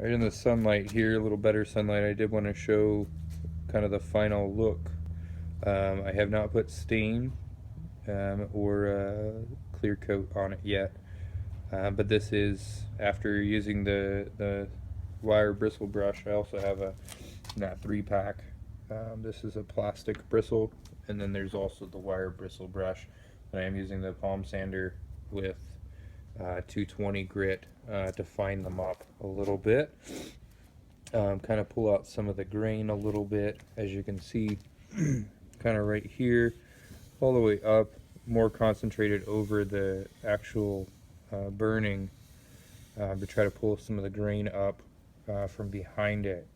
right in the sunlight here, a little better sunlight, I did want to show kind of the final look. I have not put stain or clear coat on it yet, but this is after using the wire bristle brush. I also have a that 3-pack. This is a plastic bristle, and then there's also the wire bristle brush. And I am using the palm sander with 220 grit to fine them up a little bit. Kind of pull out some of the grain a little bit, as you can see, kind of right here, all the way up, more concentrated over the actual burning to try to pull some of the grain up from behind it.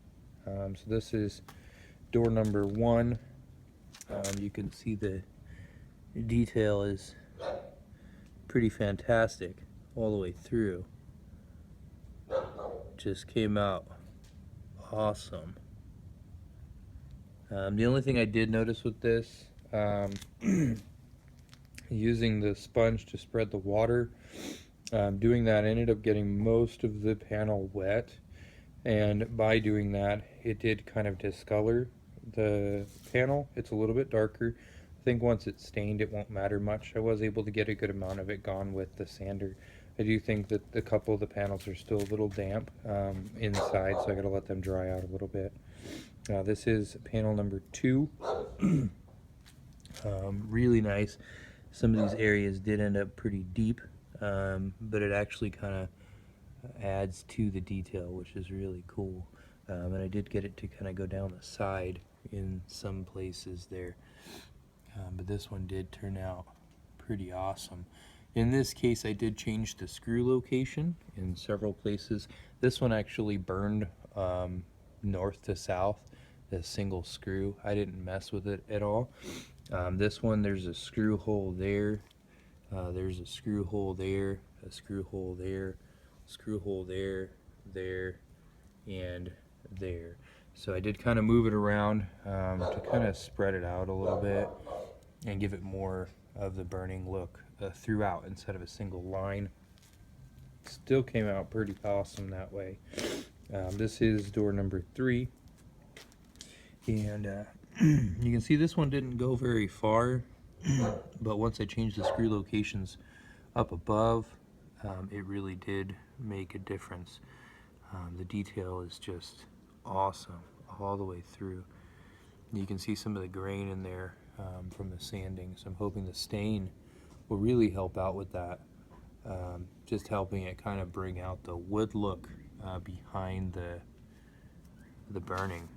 So this is door number 1. You can see the detail is pretty fantastic all the way through. Just came out awesome. The only thing I did notice with this, using the sponge to spread the water, doing that, I ended up getting most of the panel wet, and by doing that it did kind of discolor the panel. It's a little bit darker. I think once it's stained it won't matter much. I was able to get a good amount of it gone with the sander. I do think that a couple of the panels are still a little damp inside, so I gotta let them dry out a little bit. This is panel number 2. Really nice. Some of these areas did end up pretty deep, but it actually kind of adds to the detail, which is really cool. And I did get it to kind of go down the side in some places there, but this one did turn out pretty awesome. In this case I did change the screw location in several places. This one actually burned north to south, the single screw. I didn't mess with it at all. This one, there's a screw hole there, there's a screw hole there, a screw hole there, screw hole there, there, and there. So I did kind of move it around to kind of spread it out a little bit and give it more of the burning look throughout instead of a single line. Still came out pretty awesome that way. This is door number 3, and you can see this one didn't go very far, but once I changed the screw locations up above, it really did make a difference. The detail is just awesome all the way through. You can see some of the grain in there from the sanding, so I'm hoping the stain will really help out with that, just helping it kind of bring out the wood look behind the burning.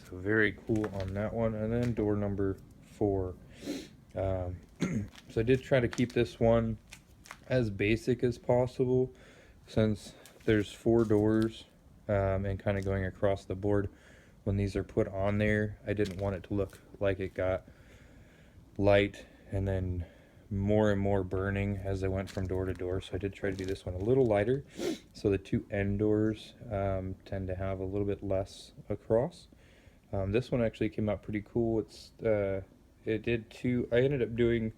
So very cool on that one. And then door number 4. So I did try to keep this one as basic as possible, since there's 4 doors and kind of going across the board. When these are put on there, I didn't want it to look like it got light and then more and more burning as I went from door to door. So I did try to do this one a little lighter, so the 2 end doors tend to have a little bit less across. This one actually came out pretty cool. It did 2. I ended up doing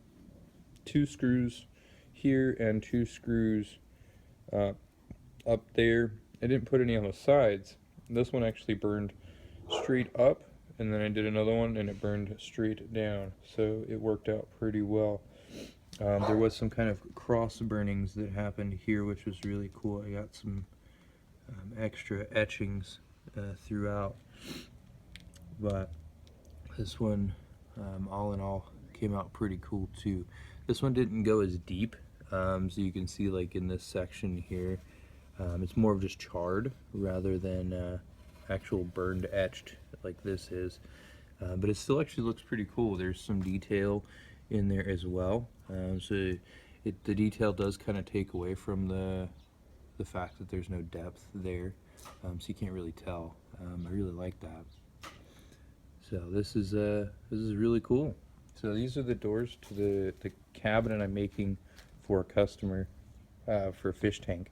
2 screws here and 2 screws up there. I didn't put any on the sides. This one actually burned straight up, and then I did another one and it burned straight down, so it worked out pretty well. There was some kind of cross burnings that happened here, which was really cool. I got some extra etchings throughout, but this one all in all came out pretty cool too. This one didn't go as deep, so you can see, like in this section here, it's more of just charred rather than actual burned etched like this is, but it still actually looks pretty cool. There's some detail in there as well, so the detail does kind of take away from the fact that there's no depth there, so you can't really tell. I really like that. So this is really cool. So these are the doors to the cabinet I'm making for a customer for a fish tank.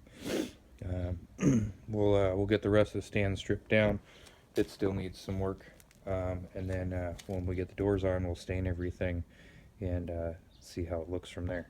We'll get the rest of the stand stripped down. It still needs some work, and then when we get the doors on, we'll stain everything and see how it looks from there.